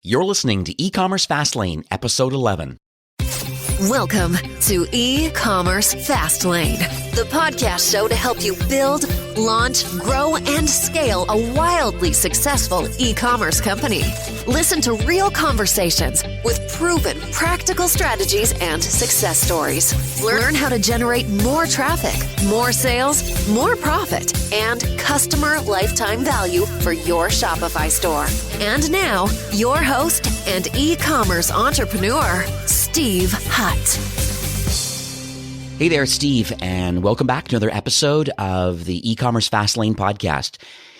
You're listening to E-Commerce Fastlane, Episode 11. Welcome to E-Commerce Fastlane, the podcast show to help you build, launch, grow, and scale a wildly successful e-commerce company. Listen to real conversations with proven practical strategies and success stories. Learn how to generate more traffic, more sales, more profit, and customer lifetime value for your Shopify store. And now, your host and e-commerce entrepreneur, Steve Hutt. Hey there, Steve, and welcome back to another episode of the E-Commerce Fastlane podcast.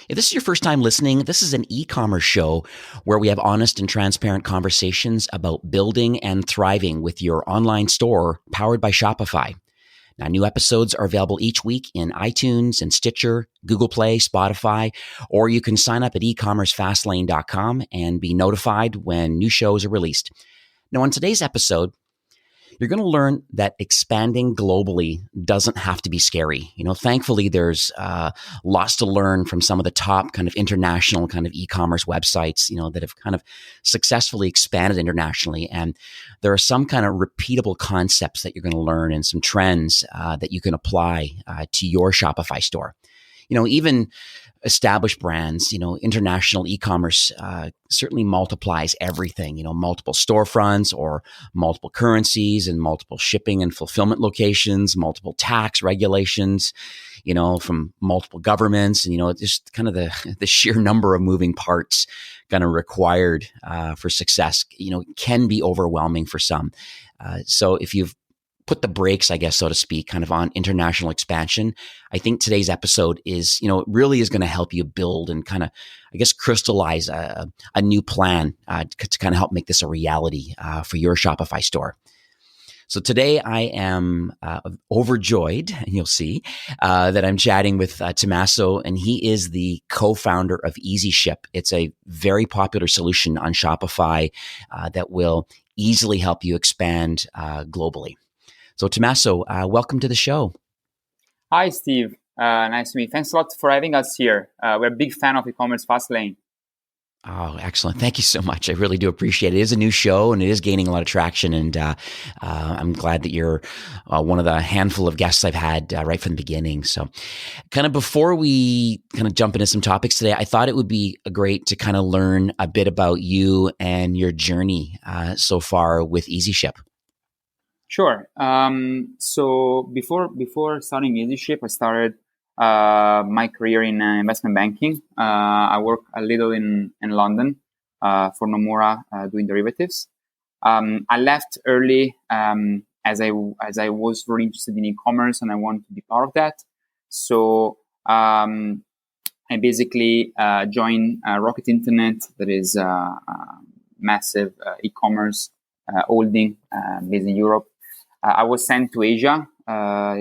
If this is your first time listening, this is an e-commerce show where we have honest and transparent conversations about building and thriving with your online store powered by Shopify. Now, new episodes are available each week in iTunes and Stitcher, Google Play, Spotify, or you can sign up at ecommercefastlane.com and be notified when new shows are released. Now, on today's episode, you're going to learn that expanding globally doesn't have to be scary. Thankfully, there's lots to learn from some of the top kind of international kind of e-commerce websites, that have kind of successfully expanded internationally. And there are some kind of repeatable concepts that you're going to learn and some trends that you can apply to your Shopify store. Even established brands, international e-commerce certainly multiplies everything, multiple storefronts or multiple currencies and multiple shipping and fulfillment locations, multiple tax regulations, from multiple governments, and, just kind of the sheer number of moving parts kind of required for success, can be overwhelming for some. So if you've put the brakes, I guess, so to speak, kind of on international expansion, I think today's episode is, really is going to help you build and kind of, I guess, crystallize a new plan to kind of help make this a reality for your Shopify store. So today I am overjoyed, and you'll see that I'm chatting with Tommaso, and he is the co-founder of EasyShip. It's a very popular solution on Shopify that will easily help you expand globally. So Tommaso, welcome to the show. Hi, Steve. Nice to meet you. Thanks a lot for having us here. We're a big fan of e-commerce Fastlane. Oh, excellent. Thank you so much. I really do appreciate it. It is a new show and it is gaining a lot of traction. And I'm glad that you're one of the handful of guests I've had right from the beginning. So kind of before we kind of jump into some topics today, I thought it would be great to kind of learn a bit about you and your journey so far with EasyShip. Sure. So before starting EasyShip, I started my career in investment banking. I worked a little in London for Nomura doing derivatives. I left early as I was very interested in e-commerce and I wanted to be part of that. So I basically joined Rocket Internet, that is a massive e-commerce holding based in Europe. I was sent to Asia.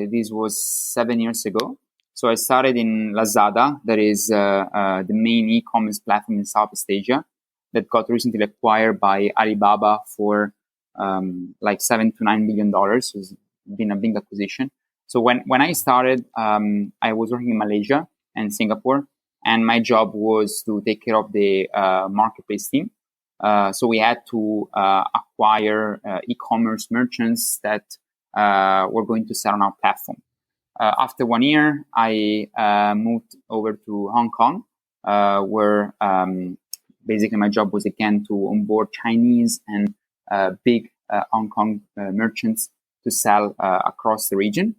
This was 7 years ago. So I started in Lazada, that is the main e-commerce platform in Southeast Asia that got recently acquired by Alibaba for like $7 to $9 billion. So it's been a big acquisition. So when I started, I was working in Malaysia and Singapore, and my job was to take care of the marketplace team. So we had to acquire e-commerce merchants that were going to sell on our platform. After 1 year, I moved over to Hong Kong, where basically my job was again to onboard Chinese and big Hong Kong merchants to sell across the region.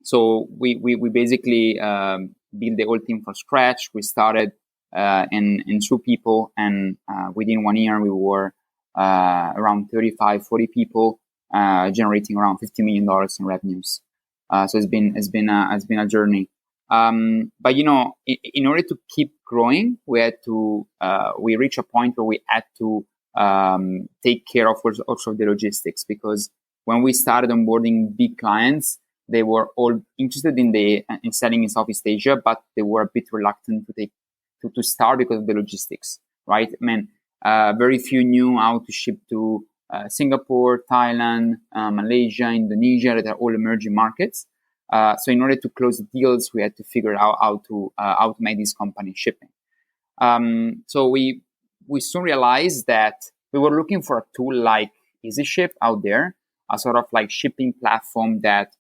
So we basically built the whole team from scratch. We started in 2 people, and within 1 year we were around 40 people, generating around $50 million in revenues. So it's been a journey. But in order to keep growing, we reached a point where we had to take care of also the logistics, because when we started onboarding big clients, they were all interested in selling in Southeast Asia, but they were a bit reluctant to start because of the logistics, right? I mean, very few knew how to ship to Singapore, Thailand, Malaysia, Indonesia, that are all emerging markets. So in order to close the deals, we had to figure out how to make these companies shipping. So we we soon realized that we were looking for a tool like EasyShip out there, a sort of like shipping platform that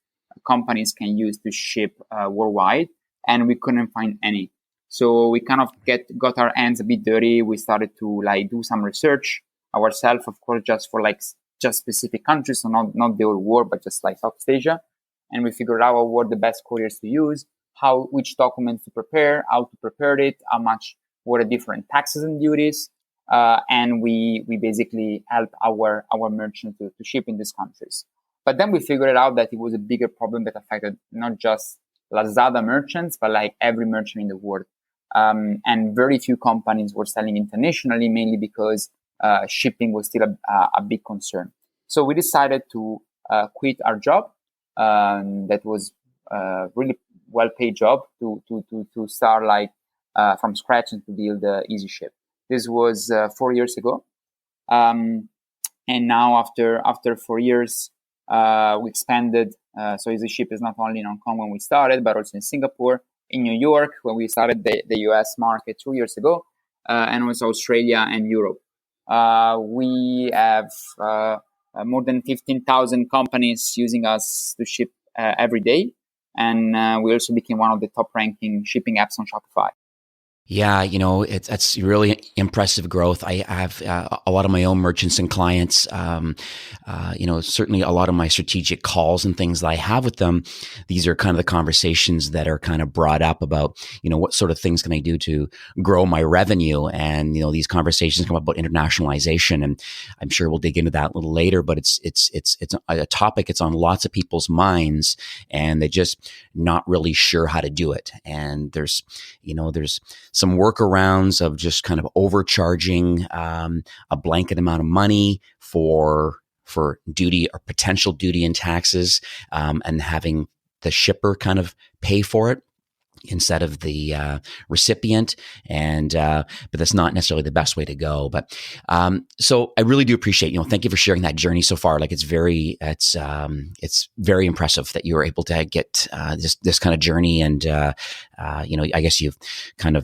companies can use to ship worldwide, and we couldn't find any. So we kind of got our hands a bit dirty. We started to like do some research ourselves, of course, just for like just specific countries, so not the whole world, but just like Southeast Asia. And we figured out what were the best couriers to use, which documents to prepare, how to prepare it, how much were the different taxes and duties, and we basically help our merchants to ship in these countries. But then we figured out that it was a bigger problem that affected not just Lazada merchants, but like every merchant in the world. And very few companies were selling internationally, mainly because shipping was still a big concern. So we decided to quit our job. That was a really well-paid job to start like from scratch and to build EasyShip. This was 4 years ago. And now after 4 years, we expanded. So EasyShip is not only in Hong Kong when we started, but also in Singapore, in New York when we started the US market 2 years ago, and also Australia and Europe. We have more than 15,000 companies using us to ship every day. And we also became one of the top ranking shipping apps on Shopify. Yeah, it's really impressive growth. I have a lot of my own merchants and clients. Certainly a lot of my strategic calls and things that I have with them. These are kind of the conversations that are kind of brought up about, what sort of things can I do to grow my revenue? And these conversations come up about internationalization, and I'm sure we'll dig into that a little later. But it's a topic. It's on lots of people's minds, and they're just not really sure how to do it. And there's some workarounds of just kind of overcharging a blanket amount of money for duty or potential duty and taxes, and having the shipper kind of pay for it instead of the recipient. And but that's not necessarily the best way to go. But so I really do appreciate, thank you for sharing that journey so far. Like it's very impressive that you were able to get this kind of journey. And I guess you've kind of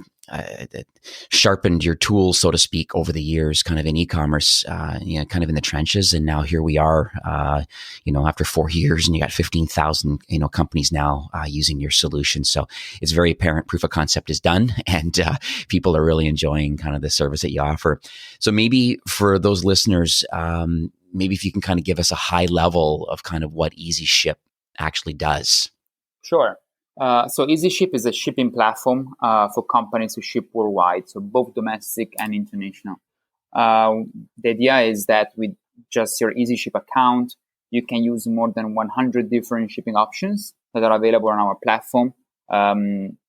sharpened your tools, so to speak, over the years, kind of in e-commerce, kind of in the trenches. And now here we are, after 4 years, and you got 15,000, companies now using your solution. So it's very apparent proof of concept is done, and people are really enjoying kind of the service that you offer. So maybe for those listeners, maybe if you can kind of give us a high level of kind of what EasyShip actually does. Sure. So EasyShip is a shipping platform for companies to ship worldwide, so both domestic and international. The idea is that with just your EasyShip account, you can use more than 100 different shipping options that are available on our platform,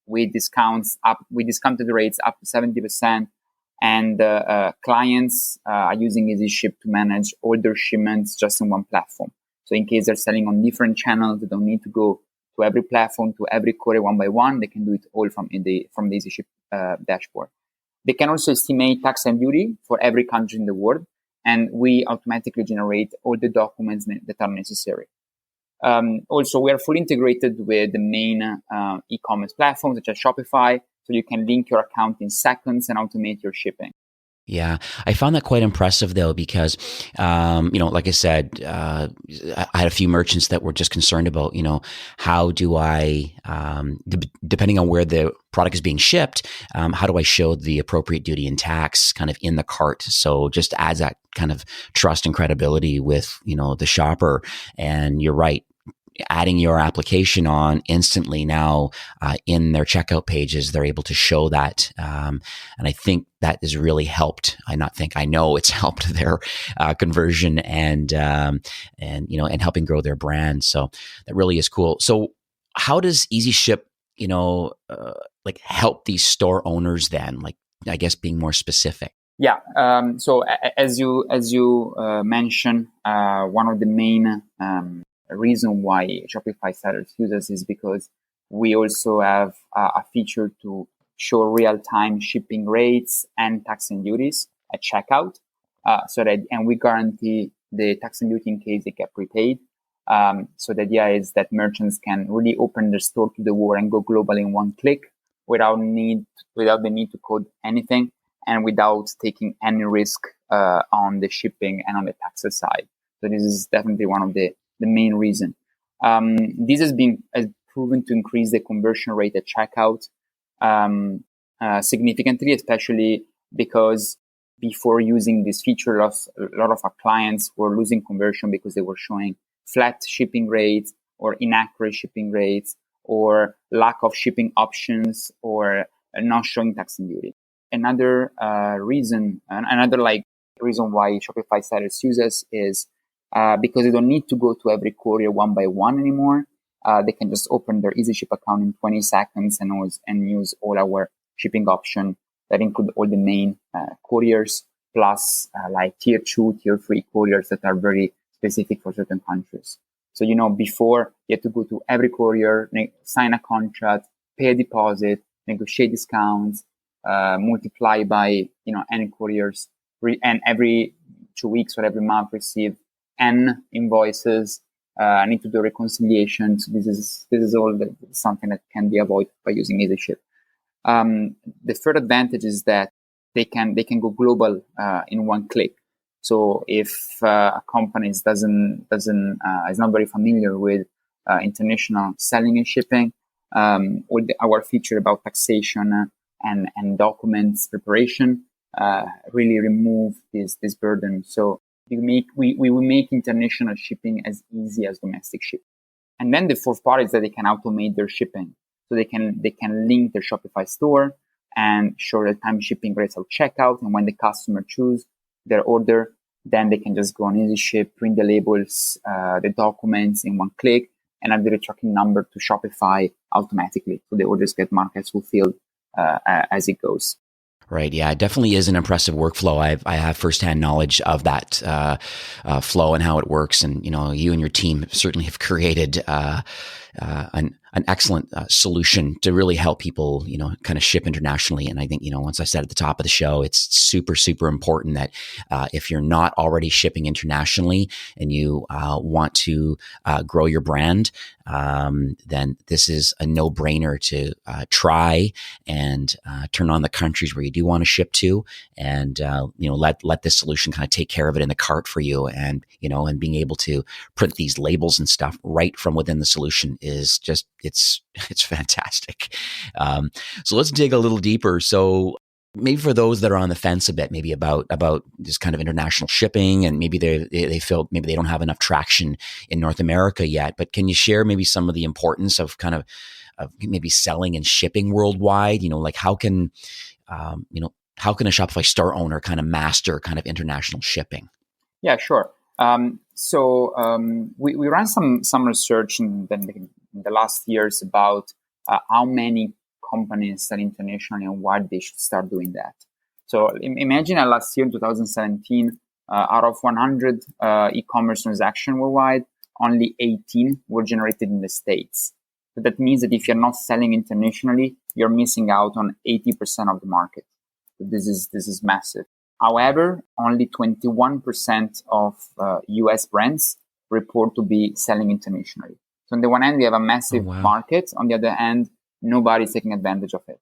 with discounted rates up to 70%. And clients are using EasyShip to manage all their shipments just in one platform. So in case they're selling on different channels, they don't need to go to every platform, to every courier one by one. They can do it all from the EasyShip dashboard. They can also estimate tax and duty for every country in the world, and we automatically generate all the documents that are necessary. Also, we are fully integrated with the main e-commerce platforms such as Shopify, so you can link your account in seconds and automate your shipping. Yeah, I found that quite impressive though, because, like I said, I had a few merchants that were just concerned about, how do I, depending on where the product is being shipped, how do I show the appropriate duty and tax kind of in the cart? So just adds that kind of trust and credibility with, the shopper. And you're right. Adding your application on instantly now in their checkout pages, they're able to show that. And I think that has really helped. I know it's helped their conversion and helping grow their brand. So that really is cool. So how does EasyShip, help these store owners then? Like, I guess being more specific. Yeah. So as you mentioned, one of the main reason why Shopify sellers use us is because we also have a feature to show real-time shipping rates and tax and duties at checkout, and we guarantee the tax and duty in case they get prepaid. So the idea is that merchants can really open their store to the world and go global in one click without the need to code anything. and without taking any risk on the shipping and on the taxes side. So this is definitely one of the main reasons. This has proven to increase the conversion rate at checkout significantly, especially because before using this feature, a lot of our clients were losing conversion because they were showing flat shipping rates or inaccurate shipping rates or lack of shipping options or not showing tax and duty. Another reason why Shopify sellers use us is because they don't need to go to every courier one by one anymore. They can just open their EasyShip account in 20 seconds and use all our shipping options that include all the main couriers, plus like tier 2, tier 3 couriers that are very specific for certain countries. So, before you had to go to every courier, sign a contract, pay a deposit, negotiate discounts, multiply by, any couriers, and every 2 weeks or every month receive N invoices. I need to do reconciliations. This is all something that can be avoided by using EasyShip. The third advantage is that they can go global in one click. So if a company is not very familiar with international selling and shipping, our feature about taxation and documents preparation really remove this burden. So we will make international shipping as easy as domestic shipping. And then the fourth part is that they can automate their shipping. So they can link their Shopify store and show real-time shipping rates at checkout. And when the customer choose their order, then they can just go on EasyShip, print the labels, the documents in one click, and add the tracking number to Shopify automatically. So the orders get marked as fulfilled as it goes. Right. Yeah, it definitely is an impressive workflow. I have firsthand knowledge of that flow and how it works. And, you and your team certainly have created an excellent solution to really help people, kind of ship internationally. And I think, once I said at the top of the show, it's super, super important that if you're not already shipping internationally and you want to grow your brand, then this is a no-brainer to try and turn on the countries where you do want to ship to, and let this solution kind of take care of it in the cart for you. And and being able to print these labels and stuff right from within the solution is just it's fantastic. So let's dig a little deeper. So maybe for those that are on the fence a bit, maybe about this kind of international shipping, and maybe they feel maybe they don't have enough traction in North America yet, but can you share maybe some of the importance of kind of maybe selling and shipping worldwide? Like how can a Shopify store owner kind of master kind of international shipping? Yeah, sure. We ran some research in the last years about how many companies sell internationally and why they should start doing that. So imagine last year in 2017, out of 100 e-commerce transactions worldwide, only 18 were generated in the States. So that means that if you're not selling internationally, you're missing out on 80% of the market. So this is massive. However, only 21% of US brands report to be selling internationally. So on the one hand, we have a massive market. On the other hand, nobody's taking advantage of it.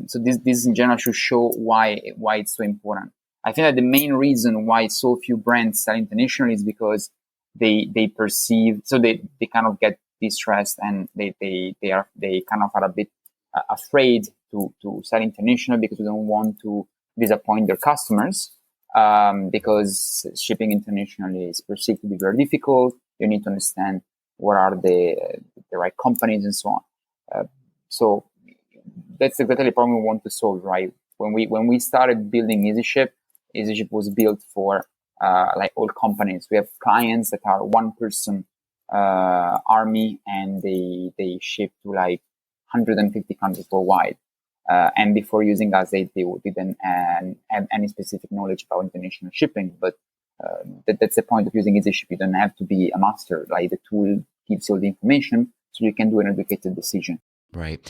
So this in general should show why it's so important. I think that the main reason why so few brands sell internationally is because they perceive, so they kind of get distressed, and they kind of are a bit afraid to sell international because they don't want to disappoint their customers, because shipping internationally is perceived to be very difficult. You need to understand what are the right companies and so on. So that's exactly the problem we want to solve, right? When we started building EasyShip was built for like all companies. We have clients that are one person army, and they ship to like 150 countries worldwide. And before using us, they didn't have any specific knowledge about international shipping. But that's the point of using EasyShip. You don't have to be a master. Like, the tool gives you all the information, so you can do an educated decision. Right.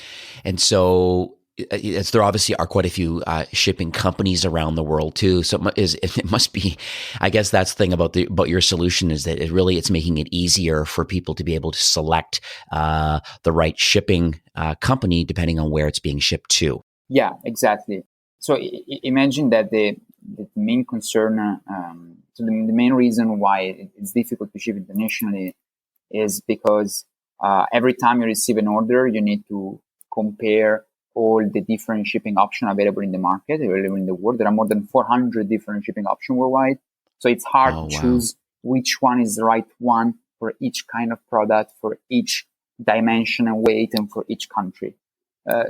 And so there obviously are quite a few shipping companies around the world too. So it must be, I guess that's the thing about your solution, is that it's making it easier for people to be able to select the right shipping company depending on where it's being shipped to. Yeah, exactly. So imagine that the main concern, so the main reason why it's difficult to ship internationally is because every time you receive an order, you need to compare all the different shipping options available in the market, available in the world. There are more than 400 different shipping options worldwide. So it's hard to choose which one is the right one for each kind of product, for each dimension and weight, and for each country.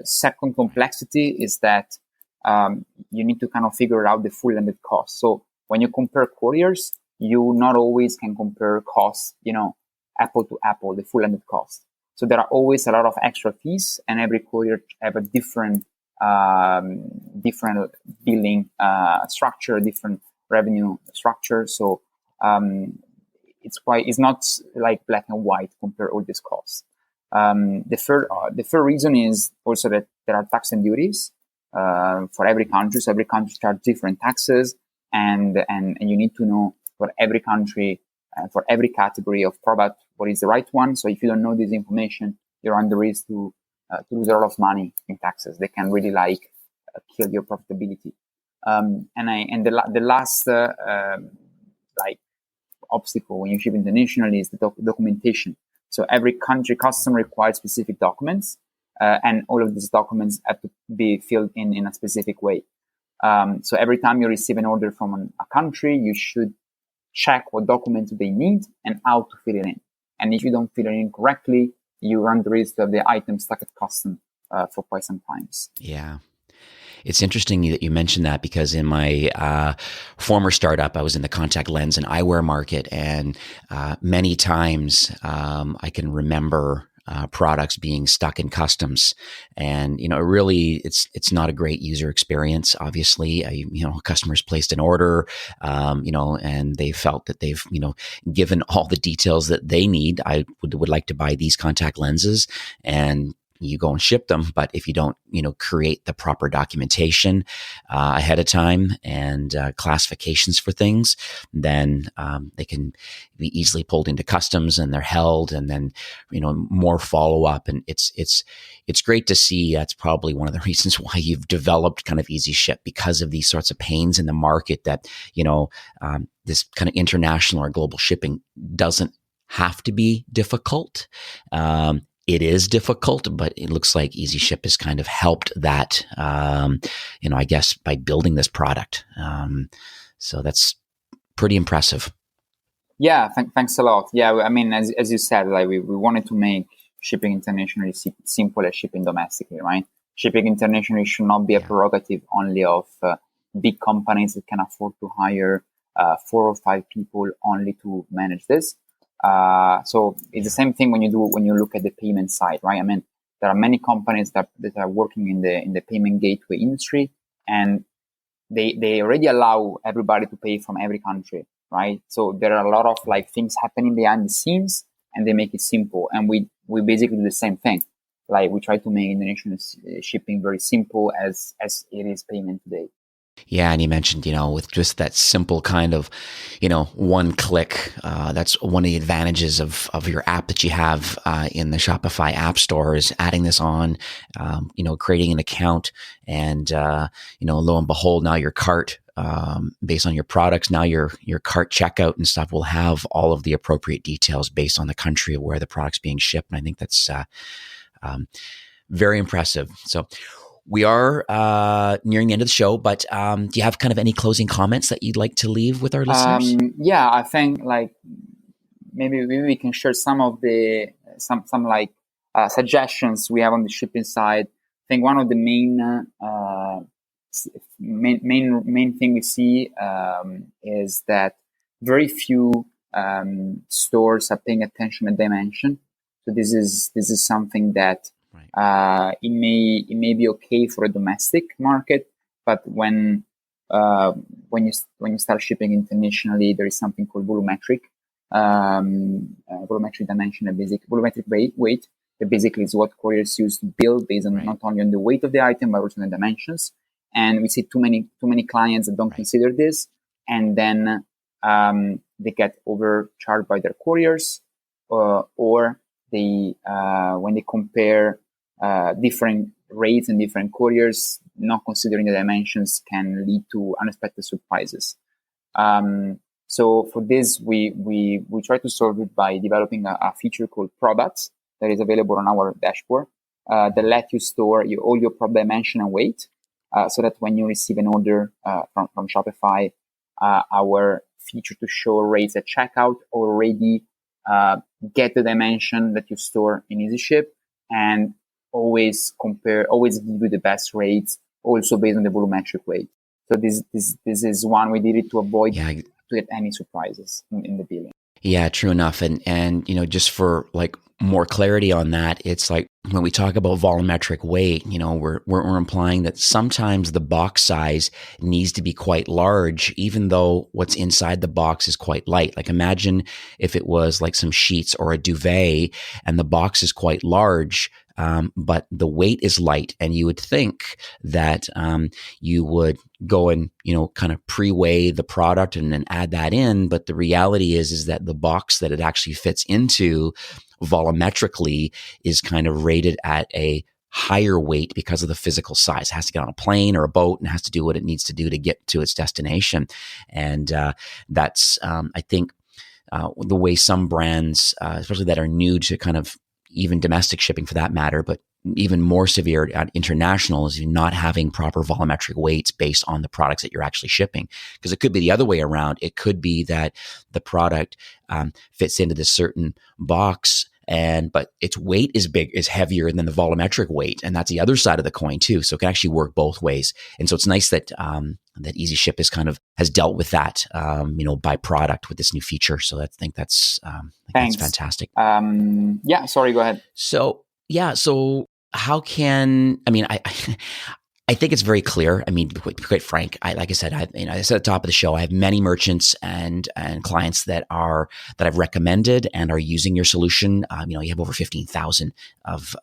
Second complexity is that you need to kind of figure out the full landed cost. So when you compare couriers, you not always can compare costs, apple to apple, the full landed cost. So there are always a lot of extra fees, and every courier have a different billing structure, different revenue structure. So it's not like black and white compare all these costs. The third reason is also that there are tax and duties for every country. So every country charges different taxes, and you need to know for every country, for every category of product, what is the right one. So if you don't know this information, you're on the risk to lose a lot of money in taxes. They can really kill your profitability. The last obstacle when you ship internationally is the documentation. So every country custom requires specific documents, and all of these documents have to be filled in a specific way. So every time you receive an order from a country, you should check what documents they need and how to fill it in. And if you don't fill it in correctly, you run the risk of the item stuck at custom for quite some times. Yeah. It's interesting that you mentioned that, because in my former startup, I was in the contact lens and eyewear market, and many times I can remember products being stuck in customs, and really it's not a great user experience. Obviously, customers placed an order, and they felt that they've given all the details that they need. I would like to buy these contact lenses, and you go and ship them. But if you don't, create the proper documentation ahead of time and classifications for things, then they can be easily pulled into customs, and they're held, and then more follow up. And it's great to see. That's probably one of the reasons why you've developed kind of Easy Ship, because of these sorts of pains in the market that this kind of international or global shipping doesn't have to be difficult. It is difficult, but it looks like Easy Ship has kind of helped that, I guess, by building this product. So that's pretty impressive. Yeah, thanks a lot. Yeah, I mean, as you said, we wanted to make shipping internationally simple as shipping domestically, right? Shipping internationally should not be a prerogative only of big companies that can afford to hire 4 or 5 people only to manage this. So it's the same thing when you look at the payment side, right? I mean, there are many companies that are working in the payment gateway industry, and they already allow everybody to pay from every country, right? So there are a lot of things happening behind the scenes, and they make it simple. And we basically do the same thing. We try to make international shipping very simple as it is payment today. Yeah, and you mentioned, with just that simple kind of, one click, that's one of the advantages of your app that you have in the Shopify App Store, is adding this on, creating an account, and, lo and behold, now your cart, based on your products, now your cart checkout and stuff will have all of the appropriate details based on the country of where the product's being shipped. And I think that's very impressive. So we are nearing the end of the show, but do you have kind of any closing comments that you'd like to leave with our listeners? Yeah, I think maybe we can share some of the suggestions we have on the shipping side. I think one of the main thing we see is that very few stores are paying attention to dimension. So this is something that it may be okay for a domestic market, but when you start shipping internationally, there is something called volumetric dimension, volumetric weight. That basically is what couriers use to bill based on not only on the weight of the item but also on the dimensions. And we see too many clients that don't consider this, and then they get overcharged by their couriers, or they when they compare different rates and different couriers, not considering the dimensions can lead to unexpected surprises. So for this, we try to solve it by developing a feature called products that is available on our dashboard that let you store all your product dimension and weight, so that when you receive an order from Shopify, our feature to show rates at checkout already get the dimension that you store in EasyShip, and always give you the best rates, also based on the volumetric weight. So this is one we did it to avoid to get any surprises in the billing. Yeah, true enough. And just for like more clarity on that, it's like when we talk about volumetric weight, we're implying that sometimes the box size needs to be quite large, even though what's inside the box is quite light. Like imagine if it was like some sheets or a duvet and the box is quite large, but the weight is light, and you would think that you would go and kind of pre-weigh the product and then add that in. But the reality is that the box that it actually fits into volumetrically is kind of rated at a higher weight because of the physical size. It has to get on a plane or a boat and has to do what it needs to do to get to its destination. And that's, I think, the way some brands, especially that are new to kind of even domestic shipping for that matter, but even more severe at international, is not having proper volumetric weights based on the products that you're actually shipping. Because it could be the other way around. It could be that the product fits into this certain box, but its weight is heavier than the volumetric weight, and that's the other side of the coin too. So it can actually work both ways. And so it's nice that that EasyShip has dealt with that, by product with this new feature. So I think that's fantastic. Sorry, go ahead. So how can I think it's very clear. I mean, quite frank. Like I said, I said at the top of the show, I have many merchants and clients that I've recommended and are using your solution. You have over 15,000 of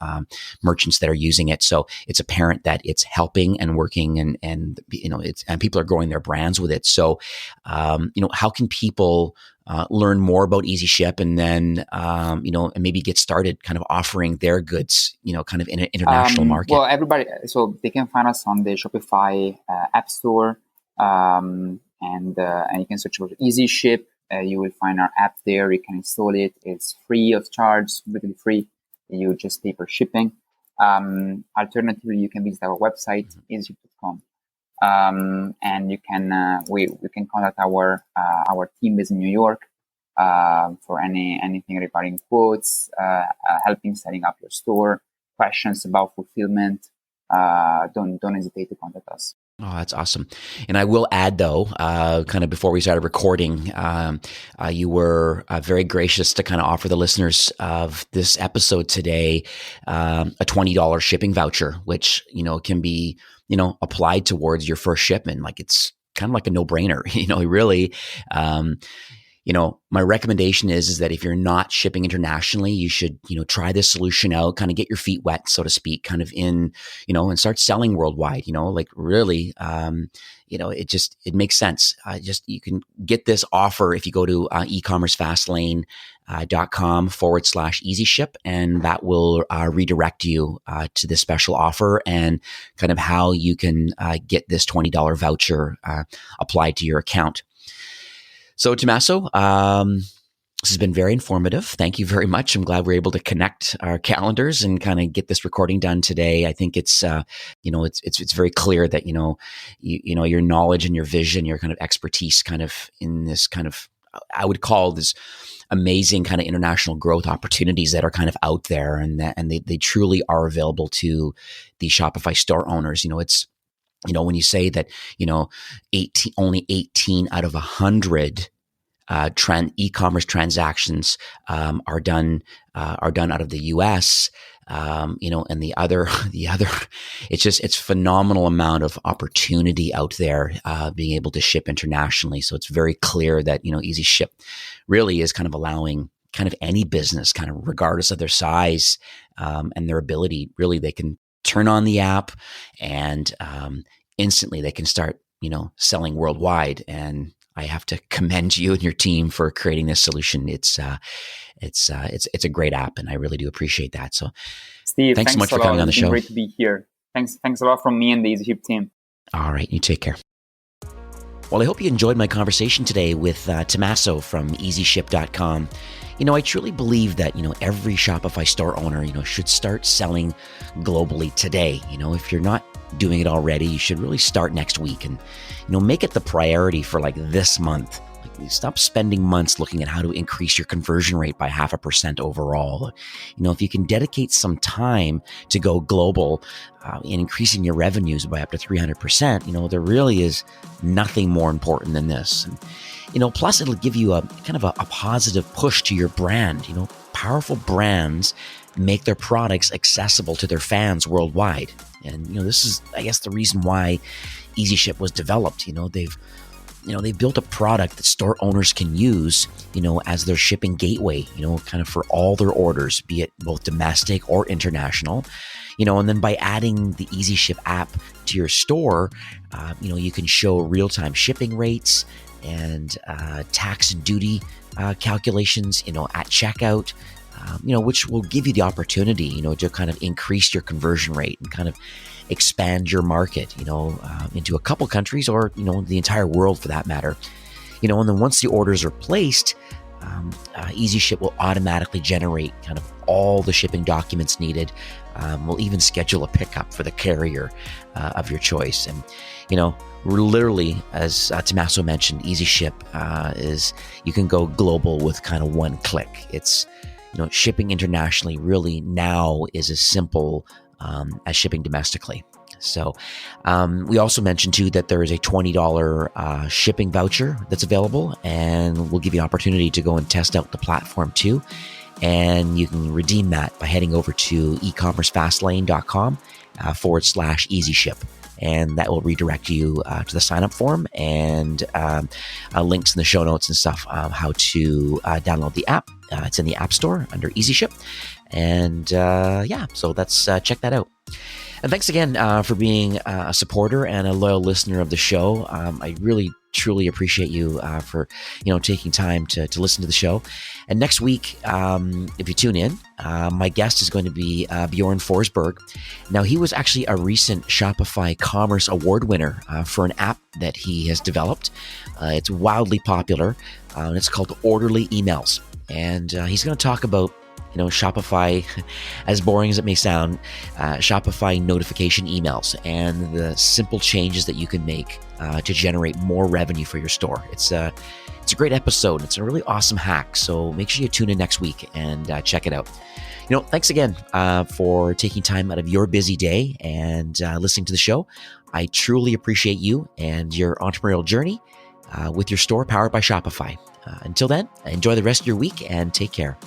merchants that are using it, so it's apparent that it's helping and working, and people are growing their brands with it. So, how can people learn more about EasyShip and then, and maybe get started kind of offering their goods, kind of in an international market? Well, everybody, so they can find us on the Shopify App Store, and you can search for EasyShip. You will find our app there. You can install it. It's free of charge, completely free. You just pay per shipping. Alternatively, you can visit our website, easyship.com. And you can we can contact our team based in New York for anything regarding quotes, helping setting up your store, questions about fulfillment. Don't hesitate to contact us. Oh, that's awesome. And I will add, though, kind of before we started recording, you were very gracious to kind of offer the listeners of this episode today a $20 shipping voucher, which, can be, applied towards your first shipment. Like it's kind of like a no-brainer, really. My recommendation is that if you're not shipping internationally, you should, try this solution out, kind of get your feet wet, so to speak, kind of in, and start selling worldwide, like really, it makes sense. You can get this offer if you go to ecommercefastlane.com/EasyShip, and that will redirect you to this special offer and kind of how you can get this $20 voucher applied to your account. So, Tommaso, this has been very informative. Thank you very much. I'm glad we're able to connect our calendars and kind of get this recording done today. I think it's, it's very clear that, your knowledge and your vision, your kind of expertise kind of in this kind of, I would call this amazing kind of international growth opportunities that are kind of out there, and they truly are available to the Shopify store owners. It's, when you say that, only 18 out of 100 e-commerce transactions are done out of the U.S., and the other, it's phenomenal amount of opportunity out there being able to ship internationally. So it's very clear that, EasyShip really is kind of allowing kind of any business, kind of regardless of their size and their ability, really they can turn on the app and instantly they can start, selling worldwide. And I have to commend you and your team for creating this solution. It's a great app, and I really do appreciate that. So, Steve, thanks so much for coming on the show. Great to be here. Thanks a lot from me and the EasyShip team. All right, you take care. Well, I hope you enjoyed my conversation today with Tommaso from EasyShip.com. I truly believe that, every Shopify store owner, should start selling globally today. If you're not doing it already, you should really start next week and, make it the priority for like this month. Stop spending months looking at how to increase your conversion rate by 0.5% overall. If you can dedicate some time to go global in increasing your revenues by up to 300%, there really is nothing more important than this. And, plus it'll give you a kind of a positive push to your brand. Powerful brands make their products accessible to their fans worldwide. And, this is, I guess, the reason why EasyShip was developed. They built a product that store owners can use, as their shipping gateway, kind of for all their orders, be it both domestic or international, and then by adding the EasyShip app to your store, you can show real-time shipping rates and tax and duty calculations, at checkout, which will give you the opportunity, to kind of increase your conversion rate and kind of expand your market, into a couple countries or, the entire world for that matter. And then once the orders are placed, EasyShip will automatically generate kind of all the shipping documents needed. We'll even schedule a pickup for the carrier of your choice. And, we're literally, as Tommaso mentioned, EasyShip is, you can go global with kind of one click. It's, shipping internationally really now is as simple as shipping domestically. So we also mentioned too that there is a $20 shipping voucher that's available, and we'll give you an opportunity to go and test out the platform too. And you can redeem that by heading over to ecommercefastlane.com/EasyShip. And that will redirect you to the sign up form and links in the show notes and stuff, how to download the app. It's in the App Store under EasyShip. And so let's check that out. And thanks again for being a supporter and a loyal listener of the show. I really, truly appreciate you for taking time to listen to the show. And next week, if you tune in, my guest is going to be Bjorn Forsberg. Now, he was actually a recent Shopify Commerce Award winner for an app that he has developed. It's wildly popular, and it's called Orderly Emails. And he's going to talk about Shopify, as boring as it may sound, Shopify notification emails and the simple changes that you can make to generate more revenue for your store. It's a great episode. It's a really awesome hack. So make sure you tune in next week and check it out. Thanks again for taking time out of your busy day and listening to the show. I truly appreciate you and your entrepreneurial journey with your store powered by Shopify. Until then, enjoy the rest of your week and take care.